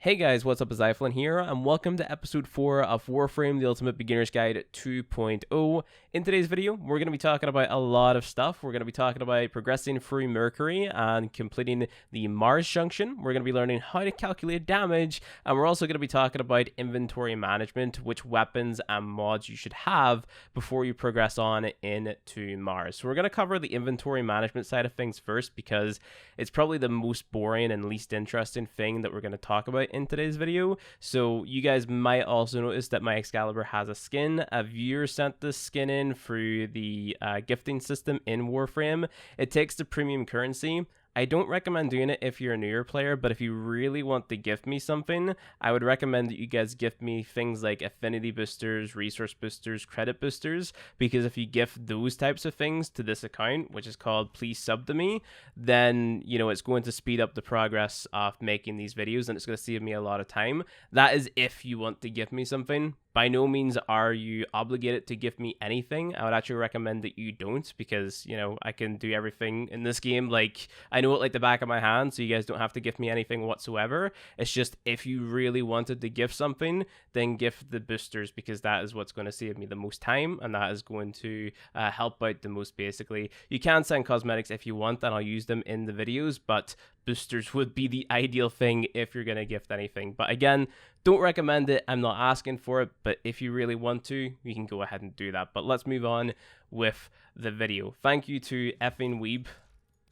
Hey guys, what's up? It's iFlynn here, and welcome to episode 4 of Warframe, the Ultimate Beginner's Guide 2.0. In today's video, we're going to be talking about a lot of stuff. We're going to be talking about progressing through Mercury and completing the Mars junction. We're going to be learning how to calculate damage, and we're also going to be talking about inventory management, which weapons and mods you should have before you progress on into Mars. So we're going to cover the inventory management side of things first, because it's probably the most boring and least interesting thing that we're going to talk about in today's video. So you guys might also notice that my Excalibur has a skin. A viewer sent this skin in through the gifting system in Warframe. It takes the premium currency. I don't recommend doing it if you're a newer player, but if you really want to gift me something, I would recommend that you guys gift me things like affinity boosters, resource boosters, credit boosters, because if you gift those types of things to this account, which is called Please Sub to Me, then, you know, it's going to speed up the progress of making these videos, and it's going to save me a lot of time. That is if you want to gift me something. By no means are you obligated to gift me anything. I would actually recommend that you don't, because, you know, I can do everything in this game. Like, I know it like the back of my hand, so you guys don't have to gift me anything whatsoever. It's just if you really wanted to gift something, then gift the boosters, because that is what's going to save me the most time, and that is going to help out the most, basically. You can send cosmetics if you want, and I'll use them in the videos, but boosters would be the ideal thing if you're going to gift anything. But again, don't recommend it. I'm not asking for it, but if you really want to, you can go ahead and do that. But let's move on with the video. Thank you to effing Weeb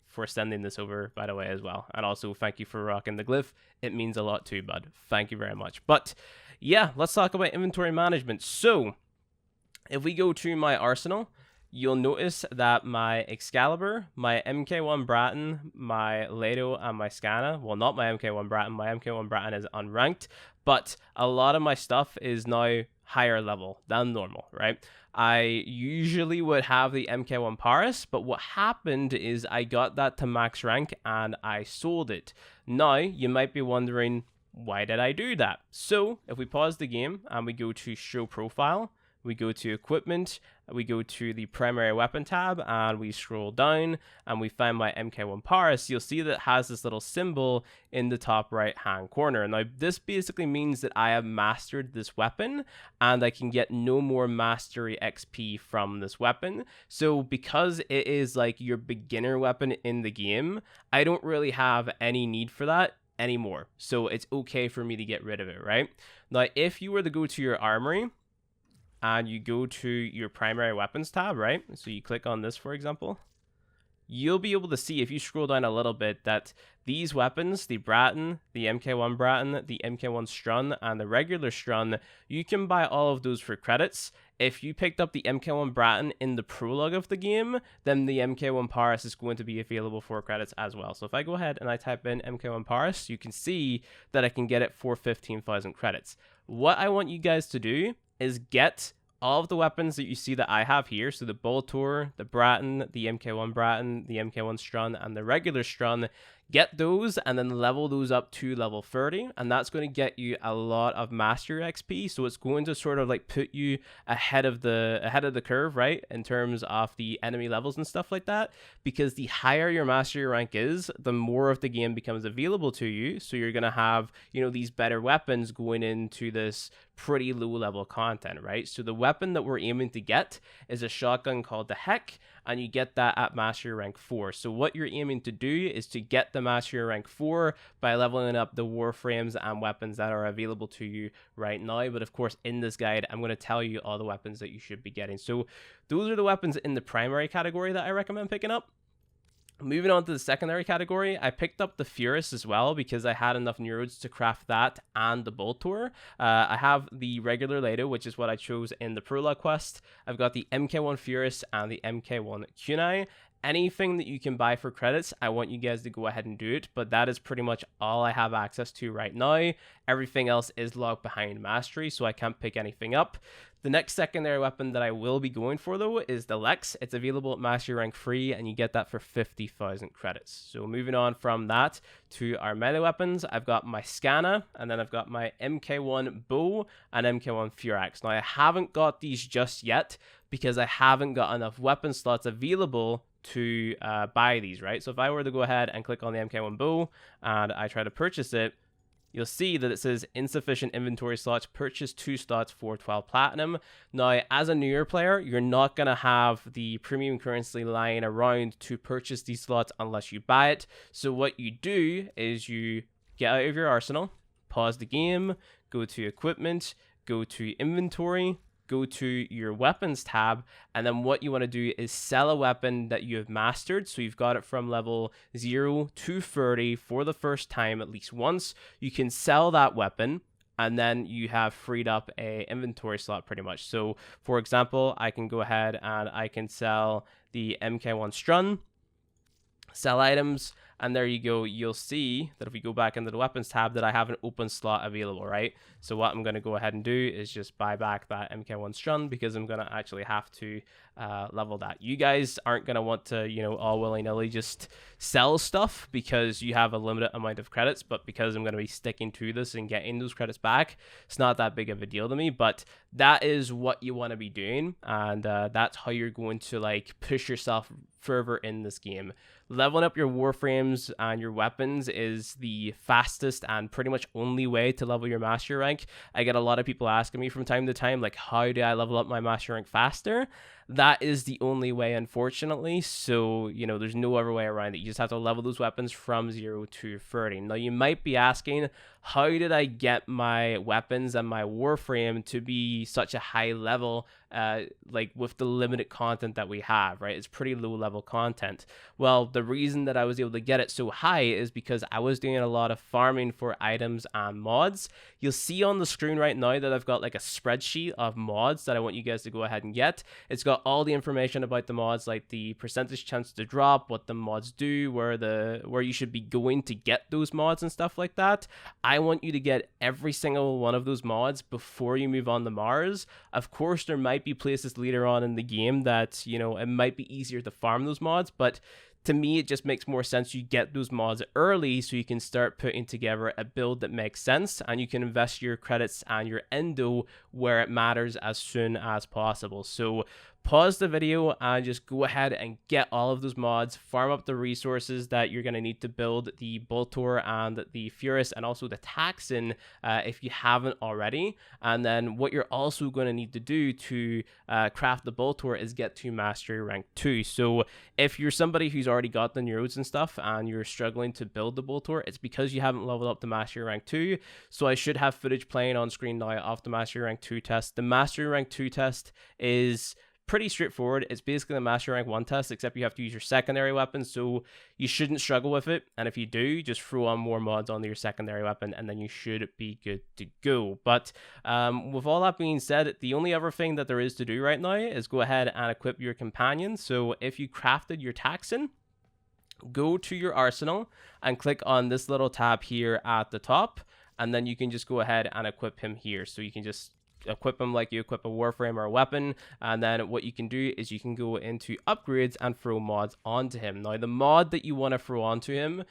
for sending this over, by the way, as well. And also thank you for rocking the glyph. It means a lot too, bud. Thank you very much. But yeah, let's talk about inventory management. So if we go to my arsenal, you'll notice that my Excalibur, my MK1 Bratton, my Leto, and my Scanna, well, not my MK1 Bratton, my MK1 Bratton is unranked, but a lot of my stuff is now higher level than normal, right? I usually would have the MK1 Paris, but what happened is I got that to max rank and I sold it. Now, you might be wondering, why did I do that? So, if we pause the game and we go to Show Profile, we go to Equipment, we go to the Primary Weapon tab, and we scroll down, and we find my MK1 Paris. You'll see that it has this little symbol in the top right-hand corner. Now, this basically means that I have mastered this weapon, and I can get no more Mastery XP from this weapon. So, because it is like your beginner weapon in the game, I don't really have any need for that anymore. So, it's okay for me to get rid of it, right? Now, if you were to go to your armory, and you go to your primary weapons tab, right? So you click on this, for example. You'll be able to see, if you scroll down a little bit, that these weapons, the Bratton, the MK1 Bratton, the MK1 Strun, and the regular Strun, you can buy all of those for credits. If you picked up the MK1 Bratton in the prologue of the game, then the MK1 Paris is going to be available for credits as well. So if I go ahead and I type in MK1 Paris, you can see that I can get it for 15,000 credits. What I want you guys to do is get all of the weapons that you see that I have here. So the Boltor, the Bratton, the MK1 Bratton, the MK1 Strun, and the regular Strun. Get those and then level those up to level 30, and that's going to get you a lot of Mastery XP. So it's going to sort of like put you ahead of the curve, right, in terms of the enemy levels and stuff like that, because the higher your Mastery rank is, the more of the game becomes available to you. So you're going to have, you know, these better weapons going into this pretty low level content, right? So the weapon that we're aiming to get is a shotgun called the Heck, and you get that at Mastery rank 4. So what you're aiming to do is to get the Mastery rank 4 by leveling up the Warframes and weapons that are available to you right now. But of course, in this guide, I'm going to tell you all the weapons that you should be getting. So those are the weapons in the primary category that I recommend picking up. Moving on to the secondary category, I picked up the Furus as well because I had enough neurodes to craft that and the Boltor. I have the regular Leto, which is what I chose in the prologue quest. I've got the MK1 Furus and the MK1 Kunai. Anything that you can buy for credits, I want you guys to go ahead and do it, but that is pretty much all I have access to right now. Everything else is locked behind Mastery, so I can't pick anything up. The next secondary weapon that I will be going for, though, is the Lex. It's available at Mastery rank 3, and you get that for 50,000 credits. So moving on from that to our melee weapons, I've got my Scanna, and then I've got my MK1 Bow and MK1 Furax. Now, I haven't got these just yet because I haven't got enough weapon slots available to buy these, right? So if I were to go ahead and click on the MK1 Bow and I try to purchase it, you'll see that it says insufficient inventory slots, purchase 2 slots for 12 platinum. Now, as a newer player, you're not going to have the premium currency lying around to purchase these slots unless you buy it. So what you do is you get out of your arsenal, pause the game, go to equipment, go to inventory, go to your weapons tab, and then what you want to do is sell a weapon that you have mastered. So you've got it from level 0 to 30 for the first time at least once. You can sell that weapon, and then you have freed up a inventory slot pretty much. So for example, I can go ahead and I can sell the MK1 Strun, sell items, and there you go. You'll see that if we go back into the weapons tab that I have an open slot available, right? So what I'm going to go ahead and do is just buy back that MK1 Strun because I'm going to actually have to level that. You guys aren't going to want to, you know, all willy-nilly just sell stuff because you have a limited amount of credits, but because I'm going to be sticking to this and getting those credits back, it's not that big of a deal to me, but that is what you want to be doing, and that's how you're going to like push yourself further in this game. Leveling up your Warframes and your weapons is the fastest and pretty much only way to level your mastery rank. I get a lot of people asking me from time to time, like, how do I level up my mastery rank faster? That is the only way, unfortunately. So, you know, there's no other way around it. You just have to level those weapons from 0 to 30. Now, you might be asking, how did I get my weapons and my Warframe to be such a high level, like with the limited content that we have, right? It's pretty low level content. Well, the reason that I was able to get it so high is because I was doing a lot of farming for items and mods. You'll see on the screen right now that I've got like a spreadsheet of mods that I want you guys to go ahead and get. It's got all the information about the mods, like the percentage chance to drop, what the mods do, where you should be going to get those mods and stuff like that. I want you to get every single one of those mods before you move on to Mars. Of course, there might be places later on in the game that, you know, it might be easier to farm those mods, but to me, it just makes more sense you get those mods early so you can start putting together a build that makes sense, and you can invest your credits and your endo where it matters as soon as possible. So pause the video and just go ahead and get all of those mods, farm up the resources that you're going to need to build the Boltor and the Furus and also the Taxon if you haven't already. And then what you're also going to need to do to craft the Boltor is get to Mastery Rank 2. So if you're somebody who's already got the nodes and stuff and you're struggling to build the Boltor, it's because you haven't leveled up to Mastery Rank 2. So I should have footage playing on screen now of the Mastery Rank 2 test. The Mastery Rank 2 test is pretty straightforward. It's basically the Mastery Rank 1 test, except you have to use your secondary weapon, so you shouldn't struggle with it. And if you do, just throw on more mods onto your secondary weapon, and then you should be good to go. But with all that being said, the only other thing that there is to do right now is go ahead and equip your companion. So if you crafted your Taxon, go to your arsenal and click on this little tab here at the top, and then you can just go ahead and equip him here. So you can just equip him like you equip a Warframe or a weapon, and then what you can do is you can go into upgrades and throw mods onto him. Now, the mod that you want to throw onto him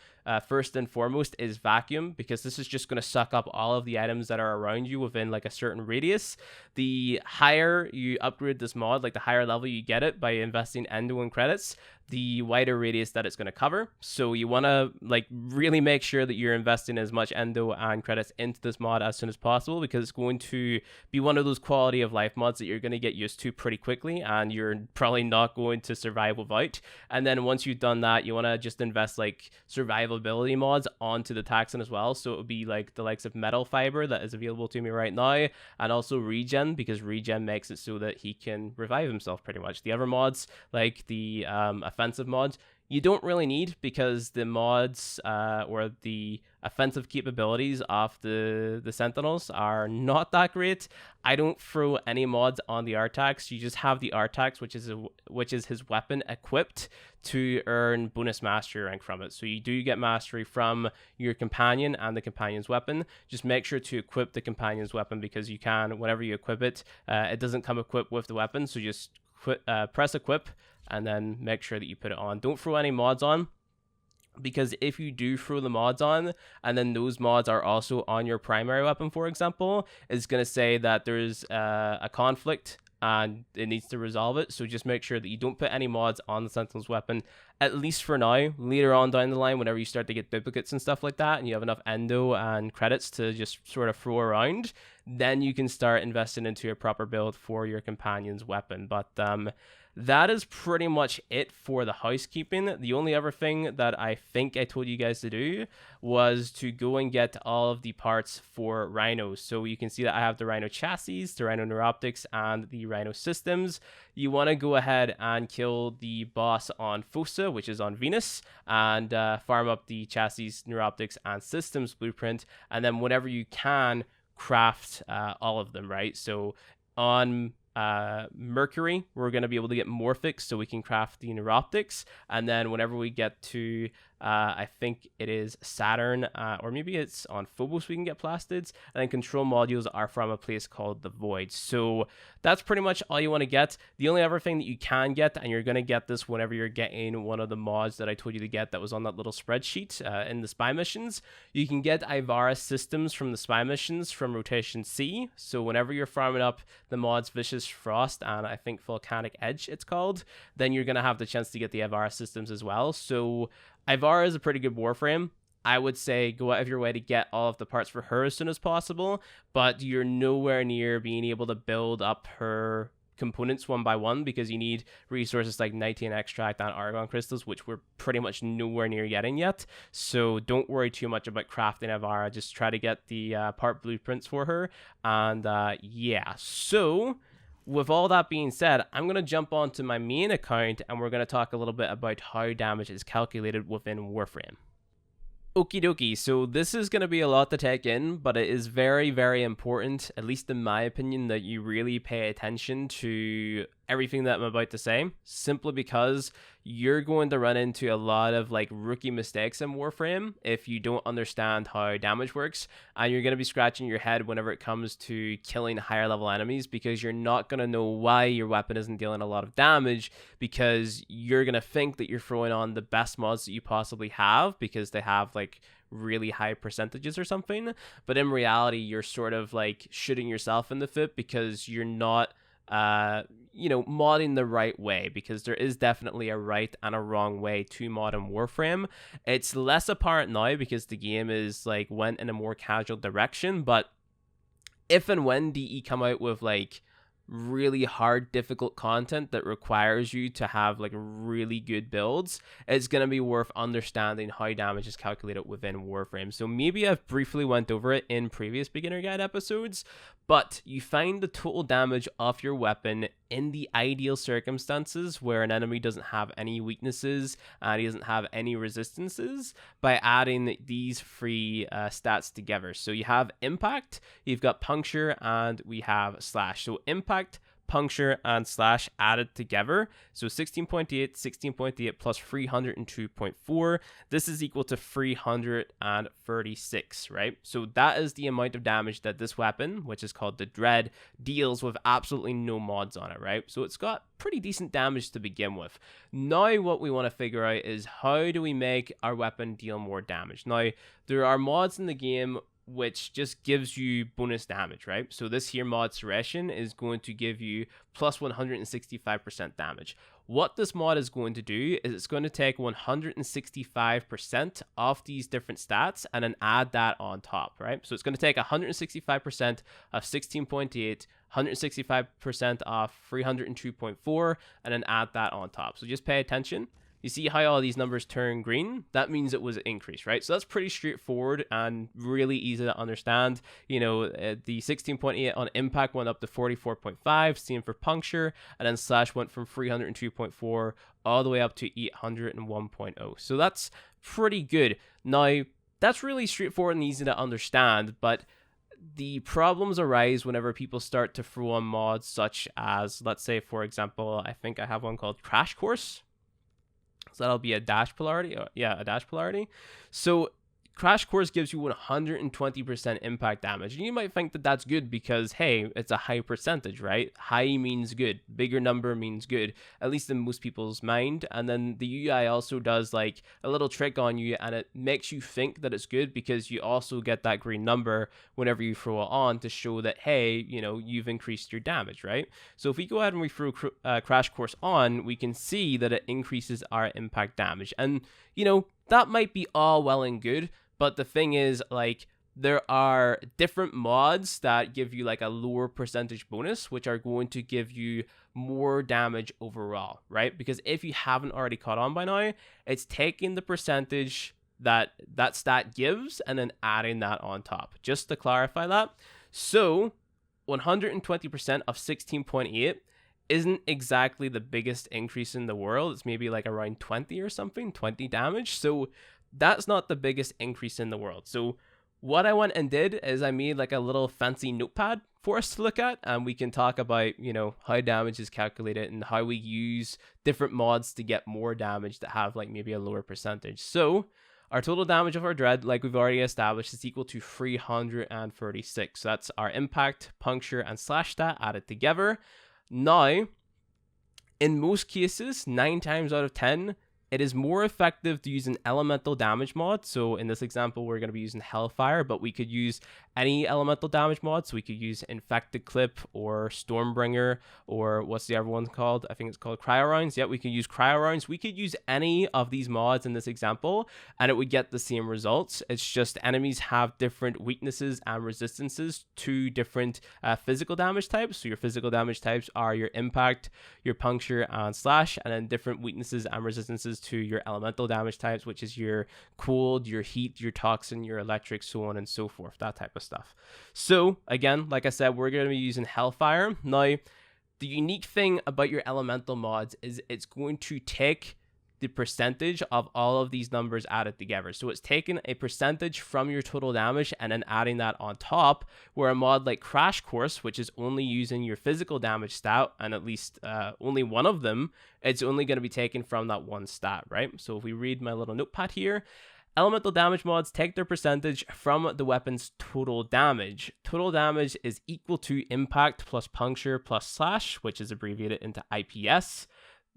first and foremost is vacuum, because this is just going to suck up all of the items that are around you within like a certain radius. The higher you upgrade this mod, like the higher level you get it by investing endo and credits, the wider radius that it's going to cover. So you want to like really make sure that you're investing as much endo and credits into this mod as soon as possible, because it's going to be one of those quality of life mods that you're going to get used to pretty quickly and you're probably not going to survive without. And then once you've done that, you want to just invest like survivability mods onto the Taxon as well. So it would be like the likes of Metal Fiber that is available to me right now, and also Regen, because Regen makes it so that he can revive himself pretty much. The other mods, like the offensive mods, you don't really need, because the mods or the offensive capabilities of the Sentinels are not that great. I don't throw any mods on the Artax. You just have the Artax, which is his weapon, equipped to earn bonus mastery rank from it. So you do get mastery from your companion and the companion's weapon. Just make sure to equip the companion's weapon, because you can, whenever you equip it, it doesn't come equipped with the weapon. So just press equip and then make sure that you put it on. Don't throw any mods on, because if you do throw the mods on and then those mods are also on your primary weapon, for example, it's going to say that there's a conflict and it needs to resolve it. So just make sure that you don't put any mods on the Sentinel's weapon, at least for now. Later on down the line, whenever you start to get duplicates and stuff like that, and you have enough endo and credits to just sort of throw around, then you can start investing into a proper build for your companion's weapon. But that is pretty much it for the housekeeping. The only other thing that I think I told you guys to do was to go and get all of the parts for Rhinos. So you can see that I have the Rhino chassis, the Rhino neuroptics, and the Rhino systems. You want to go ahead and kill the boss on Fossa, which is on Venus, and farm up the chassis, neuroptics, and systems blueprint. And then whenever you can, craft all of them, right? So on Mercury, we're going to be able to get Morphics, so we can craft the neuroptics. And then whenever we get to I think it is Saturn, or maybe it's on Phobos, we can get plastids. And then control modules are from a place called the Void. So that's pretty much all you want to get. The only other thing that you can get, and you're going to get this whenever you're getting one of the mods that I told you to get that was on that little spreadsheet in the spy missions, you can get Ivara systems from the spy missions from Rotation C. So whenever you're farming up the mods Vicious Frost and I think Volcanic Edge it's called, then you're going to have the chance to get the Ivara systems as well. So Ivara is a pretty good Warframe. I would say go out of your way to get all of the parts for her as soon as possible, but you're nowhere near being able to build up her components one by one because you need resources like Nitian Extract and Argon Crystals, which we're pretty much nowhere near getting yet. So don't worry too much about crafting Ivara. Just try to get the part blueprints for her. And yeah, so with all that being said, I'm going to jump onto my main account and we're going to talk a little bit about how damage is calculated within Warframe. Okie dokie, so this is going to be a lot to take in, but it is very, very important, at least in my opinion, that you really pay attention to everything that I'm about to say, simply because you're going to run into a lot of like rookie mistakes in Warframe if you don't understand how damage works, and you're going to be scratching your head whenever it comes to killing higher level enemies because you're not going to know why your weapon isn't dealing a lot of damage, because you're going to think that you're throwing on the best mods that you possibly have because they have like really high percentages or something, but in reality you're sort of like shooting yourself in the foot because you're not modding the right way, because there is definitely a right and a wrong way to mod in Warframe. It's less apparent now because the game is like went in a more casual direction, but if and when DE come out with like really hard, difficult content that requires you to have like really good builds, it's going to be worth understanding how damage is calculated within Warframe. So maybe I've briefly went over it in previous beginner guide episodes, but you find the total damage of your weapon in the ideal circumstances where an enemy doesn't have any weaknesses and he doesn't have any resistances by adding these three stats together. So you have impact, you've got puncture, and we have slash. So impact, puncture, and slash added together. So 16.8 plus 302.4. This is equal to 336, right? So that is the amount of damage that this weapon, which is called the Dread, deals with absolutely no mods on it, right? So it's got pretty decent damage to begin with. Now what we want to figure out is how do we make our weapon deal more damage? Now, there are mods in the game which just gives you bonus damage, right? So this here mod Serration is going to give you plus 165% damage. What this mod is going to do is it's going to take 165% of these different stats and then add that on top, right? So it's going to take 165% of 16.8, 165% off 302.4, and then add that on top. So just pay attention. You see how all these numbers turn green? That means it was increased, right? So that's pretty straightforward and really easy to understand. You know, the 16.8 on impact went up to 44.5, same for puncture, and then slash went from 302.4 all the way up to 801.0. So that's pretty good. Now, that's really straightforward and easy to understand, but the problems arise whenever people start to throw on mods such as, let's say, for example, I think I have one called Crash Course. So that'll be a dash polarity. Yeah, a dash polarity. So Crash Course gives you 120% impact damage. And you might think that that's good because, hey, it's a high percentage, right? High means good. Bigger number means good, at least in most people's mind. And then the UI also does like a little trick on you, and it makes you think that it's good because you also get that green number whenever you throw it on to show that, hey, you know, you've increased your damage, right? So if we go ahead and we throw Crash Course on, we can see that it increases our impact damage. And, you know, that might be all well and good, but the thing is, like, there are different mods that give you like a lower percentage bonus, which are going to give you more damage overall, right? Because if you haven't already caught on by now, it's taking the percentage that stat gives and then adding that on top, just to clarify that. So 120% of 16.8 isn't exactly the biggest increase in the world. It's maybe like around 20 or something, 20 damage. So that's not the biggest increase in the world. So what I went and did is I made like a little fancy notepad for us to look at, and we can talk about, you know, how damage is calculated and how we use different mods to get more damage that have like maybe a lower percentage. So our total damage of our dread, like we've already established, is equal to 336. So that's our impact, puncture, and slash stat added together. Now, in most cases, 9 times out of 10, it is more effective to use an elemental damage mod. So in this example, we're going to be using Hellfire, but we could use any elemental damage mod. So we could use Infected Clip or Stormbringer, or what's the other one called? I think it's called Cryo Rounds. Yeah, we could use Cryo Rounds. We could use any of these mods in this example, and it would get the same results. It's just enemies have different weaknesses and resistances to different physical damage types. So your physical damage types are your impact, your puncture, and slash, and then different weaknesses and resistances to your elemental damage types, which is your cold, your heat, your toxin, your electric, so on and so forth, that type of stuff. So again, like I said, we're going to be using Hellfire. Now, the unique thing about your elemental mods is it's going to take the percentage of all of these numbers added together. So it's taking a percentage from your total damage and then adding that on top, where a mod like Crash Course, which is only using your physical damage stat, and at least only one of them, it's only going to be taken from that one stat, right? So if we read my little notepad here, elemental damage mods take their percentage from the weapon's total damage. Total damage is equal to impact plus puncture plus slash, which is abbreviated into IPS.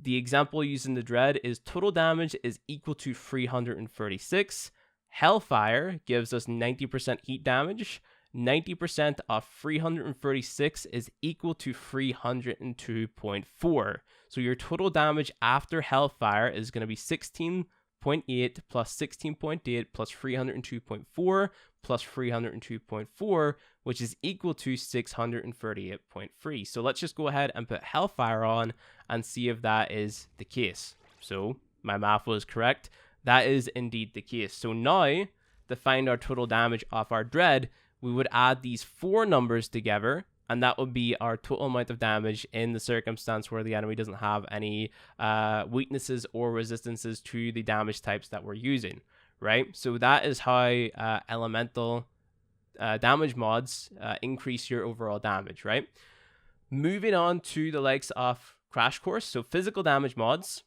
The example using the dread is total damage is equal to 336. Hellfire gives us 90% heat damage. 90% of 336 is equal to 302.4. So your total damage after Hellfire is going to be 16.8 plus 16.8 plus 302.4 plus 302.4, which is equal to 638.3. So let's just go ahead and put Hellfire on and see if that is the case. So my math was correct. That is indeed the case. So now, to find our total damage off our dread, we would add these 4 numbers together, and that would be our total amount of damage in the circumstance where the enemy doesn't have any weaknesses or resistances to the damage types that we're using, right? So that is how elemental damage mods increase your overall damage, right? Moving on to the likes of Crash Course. So physical damage mods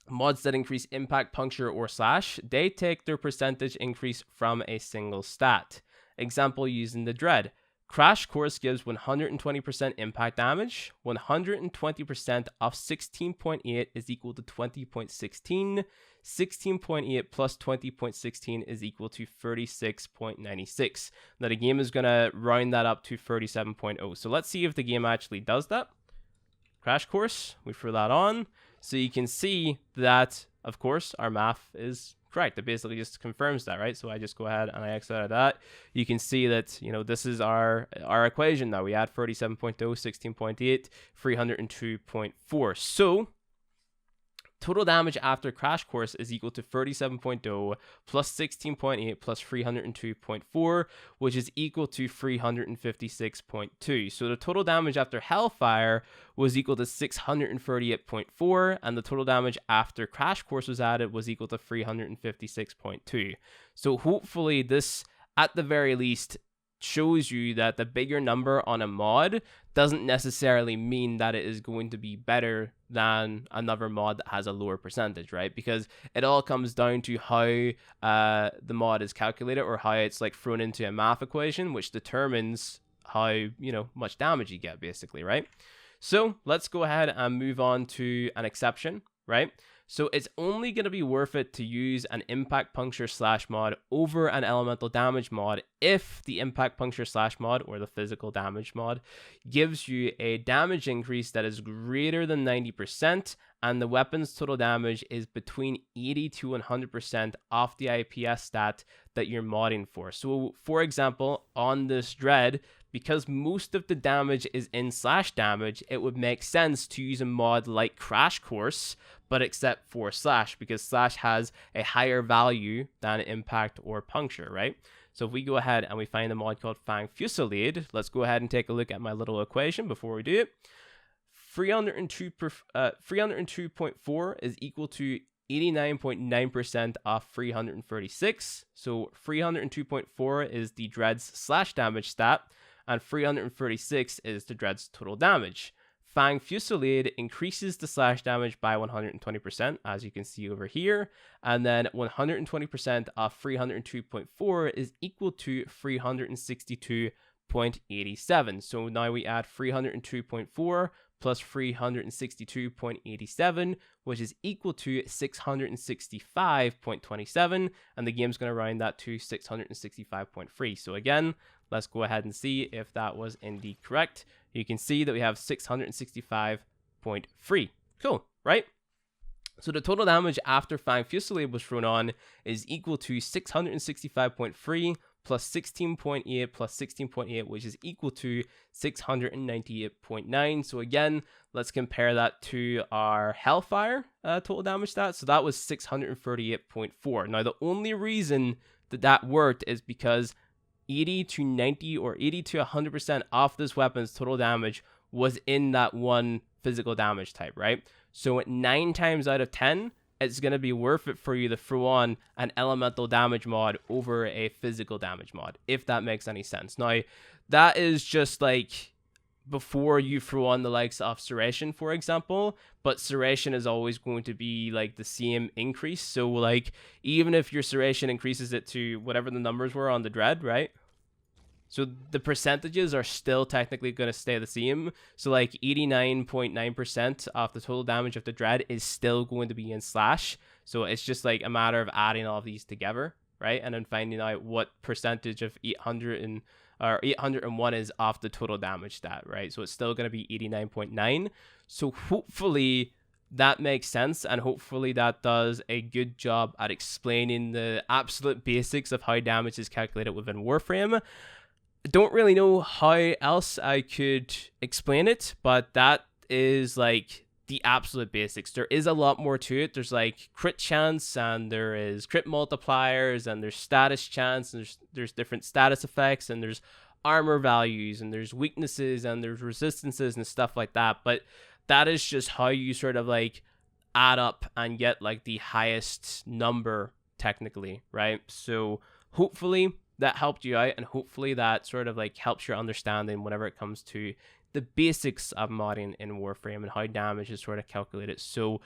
that increase impact, puncture, or slash, they take their percentage increase from a single stat. Example using the dread. Crash Course gives 120% impact damage. 120% of 16.8 is equal to 20.16. 16.8 plus 20.16 is equal to 36.96. Now the game is going to round that up to 37.0. So let's see if the game actually does that. Crash Course, we throw that on. So you can see that, of course, our math is correct. It basically just confirms that, right? So I just go ahead and I X out of that. You can see that, you know, this is our equation now. We add 37.0, 16.8, 302.4. So total damage after Crash Course is equal to 37.0 plus 16.8 plus 302.4, which is equal to 356.2. So the total damage after Hellfire was equal to 638.4, and the total damage after Crash Course was added was equal to 356.2. So hopefully this, at the very least, shows you that the bigger number on a mod doesn't necessarily mean that it is going to be better than another mod that has a lower percentage, right? Because it all comes down to how the mod is calculated, or how it's like thrown into a math equation, which determines how, you know, much damage you get, basically, right? So let's go ahead and move on to an exception, right? So it's only going to be worth it to use an impact puncture slash mod over an elemental damage mod if the impact puncture slash mod, or the physical damage mod, gives you a damage increase that is greater than 90%, and the weapon's total damage is between 80 to 100% off the IPS stat that you're modding for. So for example, on this dread, because most of the damage is in slash damage, it would make sense to use a mod like Crash Course, but except for slash, because slash has a higher value than impact or puncture, right? So if we go ahead and we find a mod called Fang Fusillade, let's go ahead and take a look at my little equation before we do it. 302.4 is equal to 89.9% off 336. So 302.4 is the dread's slash damage stat, and 336 is the dread's total damage. Fang Fusillade increases the slash damage by 120%, as you can see over here, and then 120% off 302.4 is equal to 362.87. So now we add 302.4 plus 362.87, which is equal to 665.27, and the game's going to round that to 665.3. So again, let's go ahead and see if that was indeed correct. You can see that we have 665.3. Cool, right? So the total damage after Fang Fusillade was thrown on is equal to 665.3 plus 16.8 plus 16.8, which is equal to 698.9. So again, let's compare that to our Hellfire total damage stat. So that was 638.4. Now, the only reason that that worked is because 80 to 90 or 80 to 100% off this weapon's total damage was in that one physical damage type, right? So at 9 times out of 10, it's going to be worth it for you to throw on an elemental damage mod over a physical damage mod, if that makes any sense. Now, that is just like before you throw on the likes of Serration, for example, but Serration is always going to be like the same increase. So like, even if your Serration increases it to whatever the numbers were on the dread, right? So the percentages are still technically going to stay the same. So like 89.9% of the total damage of the dread is still going to be in slash. So it's just like a matter of adding all of these together, right? And then finding out what percentage of 801 is off the total damage stat, right? So it's still going to be 89.9. So hopefully that makes sense, and hopefully that does a good job at explaining the absolute basics of how damage is calculated within Warframe. I don't really know how else I could explain it, but that is like the absolute basics. There is a lot more to it. There's like crit chance, and there is crit multipliers, and there's status chance, and there's different status effects, and there's armor values, and there's weaknesses, and there's resistances and stuff like that. But that is just how you sort of like add up and get like the highest number technically, right? So hopefully that helped you out, and hopefully that sort of like helps your understanding whenever it comes to the basics of modding in Warframe and how damage is sort of calculated. So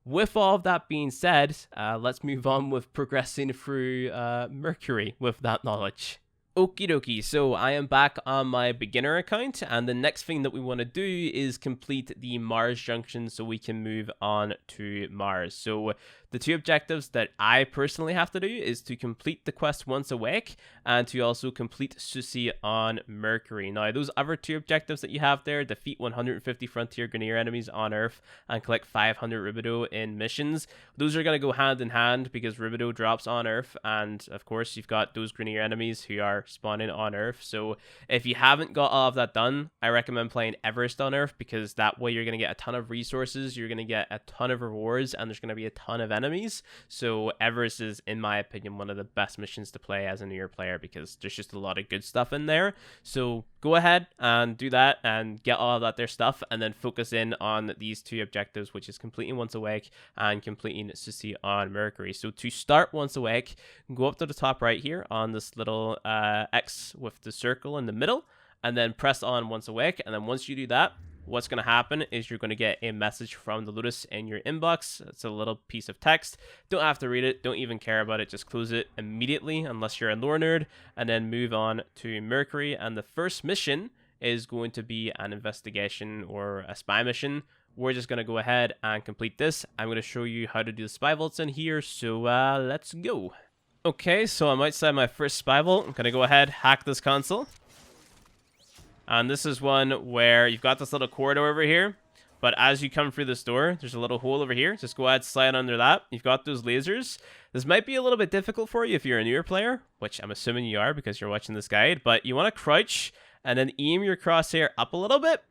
with all of that being said, let's move on with progressing through Mercury with that knowledge. Okie dokie, so I am back on my beginner account, and the next thing that we want to do is complete the Mars junction so we can move on to Mars. So the two objectives that I personally have to do is to complete the quest Once Awake, and to also complete Susi on Mercury. Now, those other two objectives that you have there, defeat 150 Frontier Grineer enemies on Earth and collect 500 Rubido in missions, those are going to go hand in hand because Rubido drops on Earth, and of course you've got those Grineer enemies who are spawning on Earth. So if you haven't got all of that done, I recommend playing Everest on Earth, because that way you're going to get a ton of resources, you're going to get a ton of rewards, and there's going to be a ton of enemies. So Everest is, in my opinion, one of the best missions to play as a newer player because there's just a lot of good stuff in there. So go ahead and do that and get all of that there stuff, and then focus in on these two objectives, which is completing Once Awake and completing Susie on Mercury. So to start Once Awake, go up to the top right here on this little X with the circle in the middle, and then press on Once Awake. And then once you do that, what's going to happen is you're going to get a message from the Lotus in your inbox. It's a little piece of text. Don't have to read it. Don't even care about it. Just close it immediately unless you're a lore nerd, and then move on to Mercury. And the first mission is going to be an investigation or a spy mission. We're just going to go ahead and complete this. I'm going to show you how to do the spy vaults in here. So let's go. Okay, so I'm outside my first spy vault. I'm going to go ahead, hack this console. And this is one where you've got this little corridor over here, but as you come through this door, there's a little hole over here. Just go ahead, slide under that. You've got those lasers. This might be a little bit difficult for you if you're a newer player, which I'm assuming you are because you're watching this guide, but you want to crouch and then aim your crosshair up a little bit.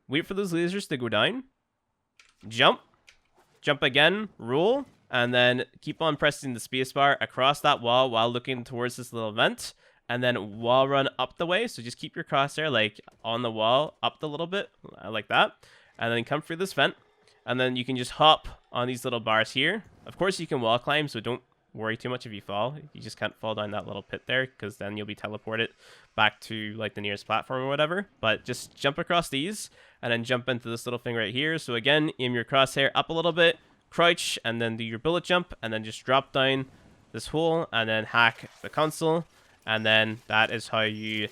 Wait for those lasers to go down. Jump. Jump again. Roll. And then keep on pressing the spacebar across that wall while looking towards this little vent. And then wall run up the way. So just keep your crosshair like on the wall, up a little bit, like that. And then come through this vent. And then you can just hop on these little bars here. Of course, you can wall climb, so don't worry too much if you fall. You just can't fall down that little pit there, because then you'll be teleported back to like the nearest platform or whatever. But just jump across these, and then jump into this little thing right here. So again, aim your crosshair up a little bit, crouch, and then do your bullet jump, and then just drop down this hole, and then hack the console. And then that is how you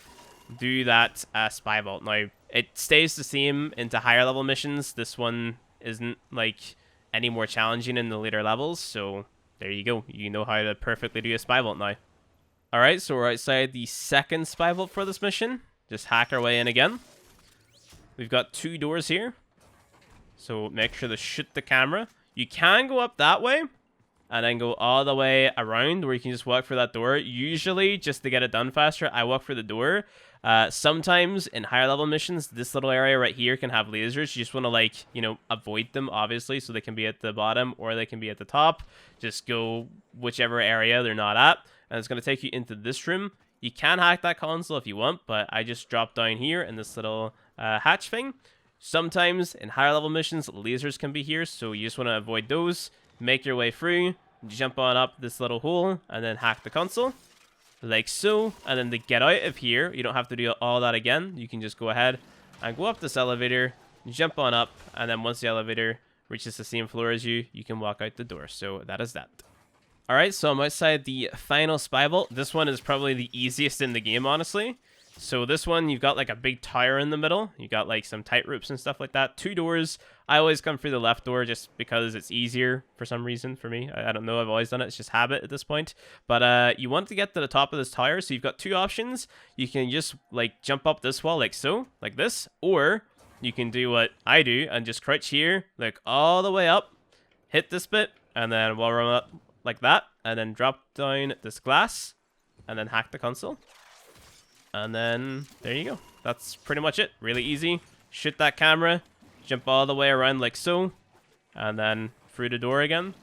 do that spy vault. Now, it stays the same into higher level missions. This one isn't like any more challenging in the later levels. So there you go. You know how to perfectly do a spy vault now. Alright, so we're outside the second spy vault for this mission. Just hack our way in again. We've got two doors here. So make sure to shoot the camera. You can go up that way, and then go all the way around where you can just walk through that door. Usually, just to get it done faster, I walk through the door. Sometimes in higher level missions, this little area right here can have lasers. You just want to, like, you know, avoid them, obviously, so they can be at the bottom or they can be at the top. Just go whichever area they're not at, and it's going to take you into this room. You can hack that console if you want, but I just dropped down here in this little hatch thing. Sometimes in higher level missions, lasers can be here, so you just want to avoid those. Make your way through, jump on up this little hole, and then hack the console, like so. And then to get out of here, you don't have to do all that again. You can just go ahead and go up this elevator, jump on up, and then once the elevator reaches the same floor as you, you can walk out the door. So that is that. Alright, so I'm outside the final spy vault. This one is probably the easiest in the game, honestly. So this one, you've got like a big tower in the middle. You got like some tight ropes and stuff like that. Two doors. I always come through the left door just because it's easier for some reason for me. I don't know. I've always done it. It's just habit at this point. But you want to get to the top of this tower. So you've got two options. You can just like jump up this wall like so, like this. Or you can do what I do and just crouch here, like all the way up, hit this bit, and then wall run up like that. And then drop down this glass and then hack the console. And then there you go. That's pretty much it. Really easy. Shoot that camera, jump all the way around like so, and then through the door again,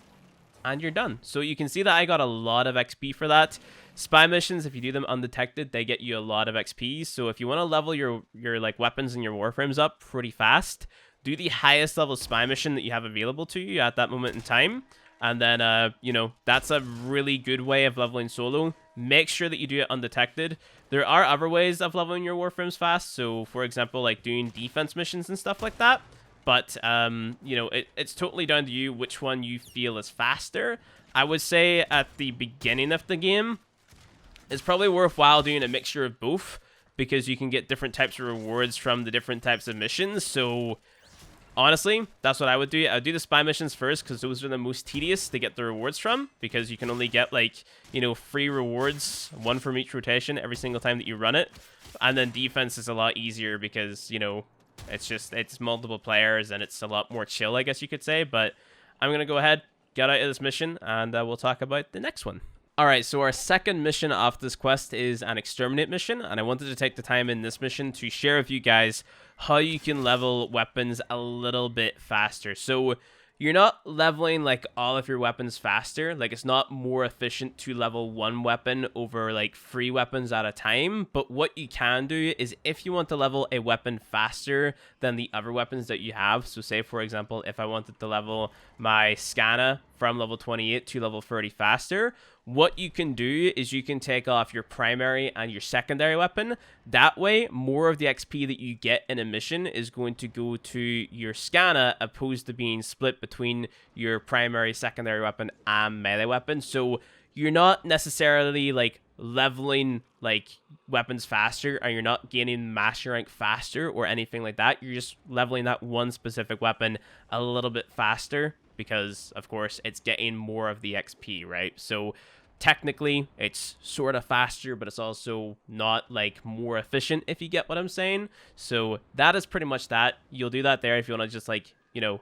and you're done. So you can see that I got a lot of XP for that. Spy missions, if you do them undetected, they get you a lot of XP. So if you want to level your like weapons and your warframes up pretty fast, do the highest level spy mission that you have available to you at that moment in time. And then, you know, that's a really good way of leveling solo. Make sure that you do it undetected. There are other ways of leveling your warframes fast. So, for example, like doing defense missions and stuff like that. But, you know, it's totally down to you which one you feel is faster. I would say at the beginning of the game, it's probably worthwhile doing a mixture of both, because you can get different types of rewards from the different types of missions. So honestly, that's what I would do. I would do the spy missions first, because those are the most tedious to get the rewards from, because you can only get, like, you know, free rewards, one from each rotation every single time that you run it. And then defense is a lot easier because, you know, it's multiple players and it's a lot more chill, I guess you could say. But I'm going to go ahead, get out of this mission, and we'll talk about the next one. Alright, so our second mission off this quest is an exterminate mission, and I wanted to take the time in this mission to share with you guys how you can level weapons a little bit faster. So you're not leveling like all of your weapons faster. Like, it's not more efficient to level one weapon over like 3 weapons at a time. But what you can do is, if you want to level a weapon faster than the other weapons that you have, so say for example, if I wanted to level my scanner from level 28 to level 30 faster, what you can do is you can take off your primary and your secondary weapon. That way, more of the XP that you get in a mission is going to go to your scanner, opposed to being split between your primary, secondary weapon, and melee weapon. So you're not necessarily like leveling like weapons faster, and you're not gaining master rank faster or anything like that. You're just leveling that one specific weapon a little bit faster, because of course it's getting more of the XP, right? So technically it's sort of faster, but it's also not like more efficient, if you get what I'm saying. So that is pretty much that. You'll do that there if you want to just like, you know,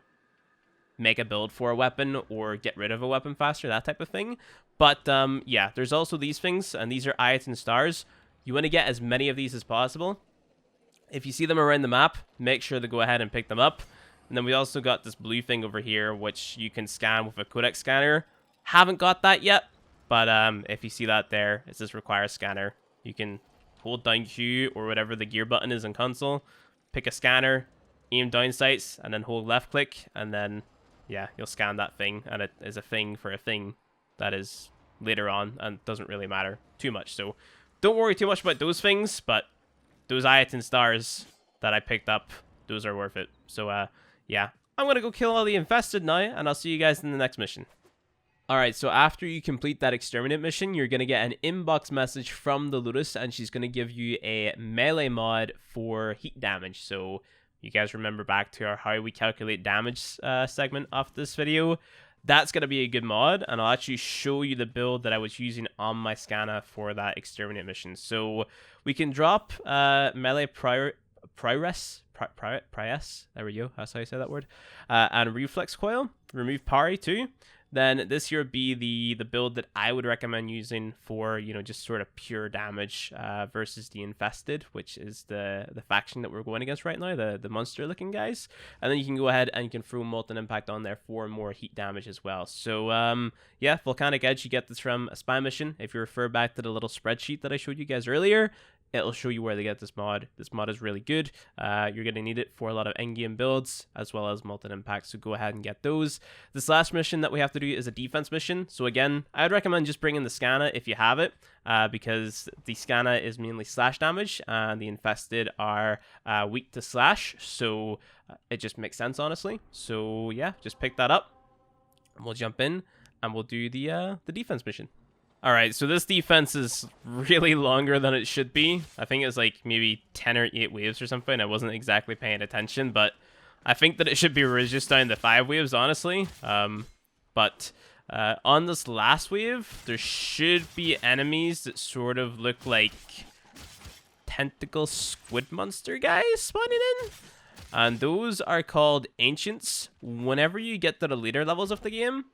make a build for a weapon or get rid of a weapon faster, that type of thing. But yeah, there's also these things, and these are iron stars. You want to get as many of these as possible. If you see them around the map, make sure to go ahead and pick them up. And then we also got this blue thing over here, which you can scan with a codex scanner. Haven't got that yet, but if you see that there, it says require scanner. You can hold down Q or whatever the gear button is in console, pick a scanner, aim down sights, and then hold left click, and then yeah, you'll scan that thing, and it is a thing for a thing that is later on, and doesn't really matter too much. So don't worry too much about those things, but those iron stars that I picked up, those are worth it. So yeah, I'm going to go kill all the infested now, and I'll see you guys in the next mission. Alright, so after you complete that exterminate mission, you're going to get an inbox message from the Lotus, and she's going to give you a melee mod for heat damage. So you guys remember back to our how we calculate damage segment of this video. That's going to be a good mod, and I'll actually show you the build that I was using on my scanner for that exterminate mission. So we can drop melee Prius, there we go, that's how you say that word, and reflex coil, remove parry too. Then this here would be the build that I would recommend using for, you know, just sort of pure damage versus the infested, which is the faction that we're going against right now, the monster looking guys. And then you can go ahead and you can throw molten impact on there for more heat damage as well. So yeah, Volcanic Edge, you get this from a spy mission. If you refer back to the little spreadsheet that I showed you guys earlier, it'll show you where they get this mod. This mod is really good. You're going to need it for a lot of endgame builds, as well as Molten Impact, so go ahead and get those. This last mission that we have to do is a defense mission. So again, I'd recommend just bringing the scanner if you have it, because the scanner is mainly slash damage, and the infested are weak to slash, so it just makes sense, honestly. So yeah, just pick that up, and we'll jump in, and we'll do the defense mission. Alright, so this defense is really longer than it should be. I think it's like maybe 10 or 8 waves or something. I wasn't exactly paying attention, but I think that it should be reduced down to 5 waves, honestly. But on this last wave, there should be enemies that sort of look like tentacle squid monster guys spawning in. And those are called Ancients. Whenever you get to the later levels of the game,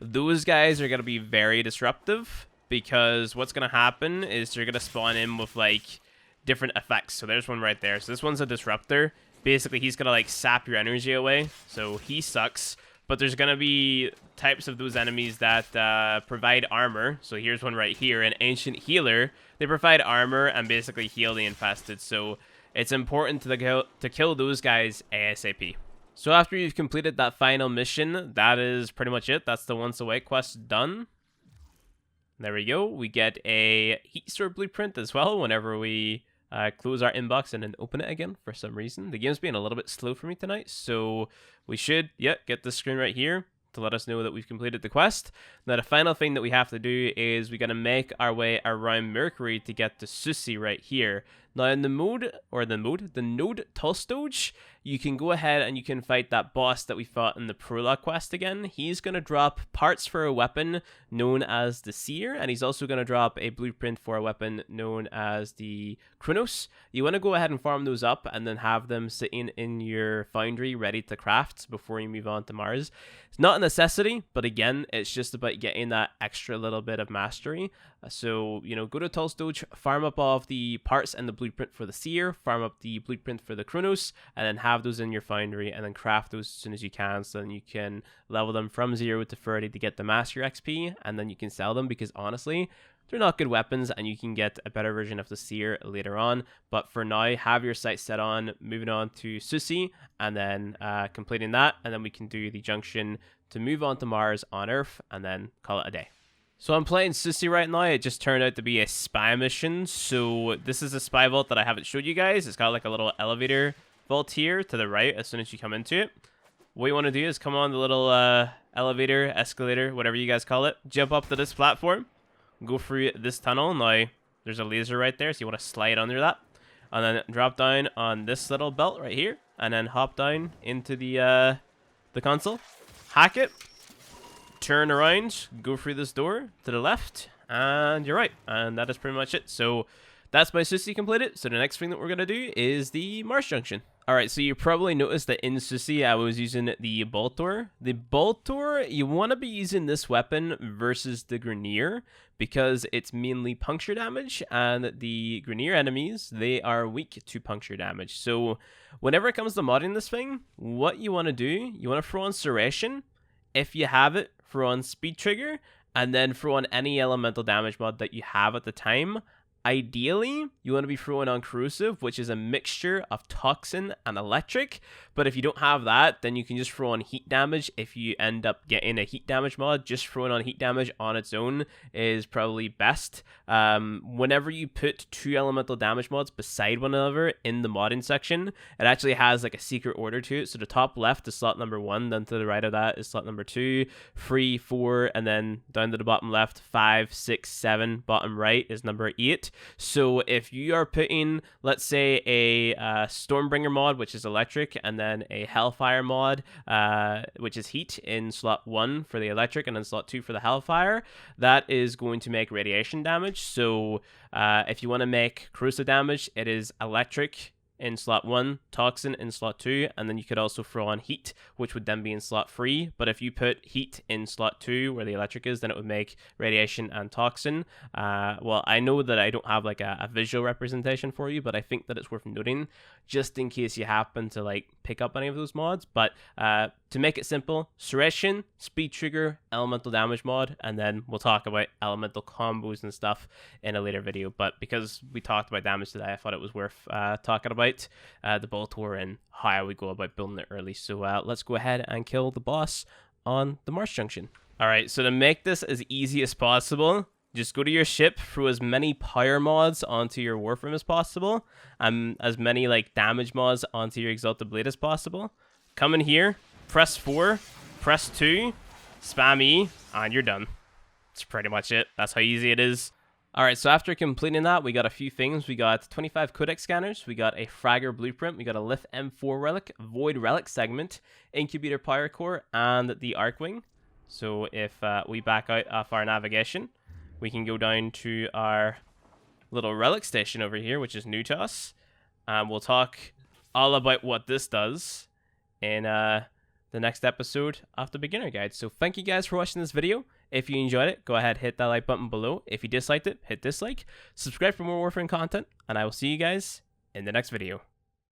those guys are going to be very disruptive, because what's going to happen is they're going to spawn in with like different effects. So there's one right there. So this one's a disruptor. Basically, he's going to like sap your energy away. So he sucks. But there's going to be types of those enemies that provide armor. So here's one right here, an Ancient Healer. They provide armor and basically heal the infested. So it's important to kill those guys ASAP. So after you've completed that final mission, that is pretty much it. That's the once away quest done. There we go. We get a heat store blueprint as well whenever we close our inbox and then open it again for some reason. The game's being a little bit slow for me tonight, so we should, get this screen right here to let us know that we've completed the quest. Now the final thing that we have to do is we got to make our way around Mercury to get to Susi right here. Now in the node Tolstoj, you can go ahead and you can fight that boss that we fought in the prologue quest again. He's going to drop parts for a weapon known as the Seer, and he's also going to drop a blueprint for a weapon known as the Kronos. You want to go ahead and farm those up and then have them sitting in your foundry ready to craft before you move on to Mars. It's not a necessity, but again, it's just about getting that extra little bit of mastery. So, go to Tolstoj, farm up all of the parts and the blueprint for the Seer, farm up the blueprint for the Kronos, and then have have those in your foundry and then craft those as soon as you can, so then you can level them from 0 to 30 to get the master XP, and then you can sell them, because honestly, they're not good weapons and you can get a better version of the Seer later on. But for now, have your sights set on moving on to Susi and then completing that, and then we can do the junction to move on to Mars on Earth and then call it a day. So I'm playing Susi right now. It just turned out to be a spy mission. So this is a spy vault that I haven't showed you guys. It's got like a little elevator vault here to the right as soon as you come into it. What you want to do is come on the little elevator, escalator, whatever you guys call it. Jump up to this platform. Go through this tunnel. Now, there's a laser right there, so you want to slide under that. And then drop down on this little belt right here. And then hop down into the console. Hack it. Turn around. Go through this door to the left. And you're right. And that is pretty much it. So that's my Susi completed. So the next thing that we're going to do is the Mars Junction. Alright, so you probably noticed that in Susi I was using the Boltor. The Boltor, you want to be using this weapon versus the Grenier, because it's mainly puncture damage, and the Grenier enemies, they are weak to puncture damage. So whenever it comes to modding this thing, what you want to do, you want to throw on Serration. If you have it, throw on Speed Trigger, and then throw on any elemental damage mod that you have at the time. Ideally, you want to be throwing on Corrosive, which is a mixture of Toxin and Electric. But if you don't have that, then you can just throw on Heat Damage. If you end up getting a Heat Damage mod, just throwing on Heat Damage on its own is probably best. Whenever you put 2 elemental damage mods beside one another in the modding section, it actually has like a secret order to it. So the top left is slot number 1, then to the right of that is slot number 2, 3, 4, and then down to the bottom left, 5, 6, 7, bottom right is number 8. So if you are putting, let's say, a Stormbringer mod, which is electric, and then a Hellfire mod, which is heat, in slot 1 for the electric, and then slot 2 for the Hellfire, that is going to make radiation damage. So if you want to make corrosive damage, it is electric in slot 1, Toxin in slot 2, and then you could also throw on Heat, which would then be in slot 3. But if you put Heat in slot 2, where the electric is, then it would make Radiation and Toxin. Well, I know that I don't have like a visual representation for you, but I think that it's worth noting, just in case you happen to like pick up any of those mods. But to make it simple, Serration, Speed Trigger, Elemental Damage mod, and then we'll talk about elemental combos and stuff in a later video. But because we talked about damage today, I thought it was worth talking about the Boltor and how we go about building it early. So let's go ahead and kill the boss on the Mars Junction. Alright, so to make this as easy as possible, just go to your ship, throw as many power mods onto your Warframe as possible, as many like damage mods onto your Exalted Blade as possible. Come in here, press 4, press 2, spam E, and you're done. That's pretty much it. That's how easy it is. Alright, so after completing that, we got a few things. We got 25 Codex scanners, we got a Fragger Blueprint, we got a Lith M4 Relic, Void Relic Segment, Incubator Power Core, and the Arcwing. So if we back out of our navigation, we can go down to our little relic station over here, which is new to us. We'll talk all about what this does in the next episode of the Beginner Guide. So thank you guys for watching this video. If you enjoyed it, go ahead, hit that like button below. If you disliked it, hit dislike. Subscribe for more Warframe content, and I will see you guys in the next video.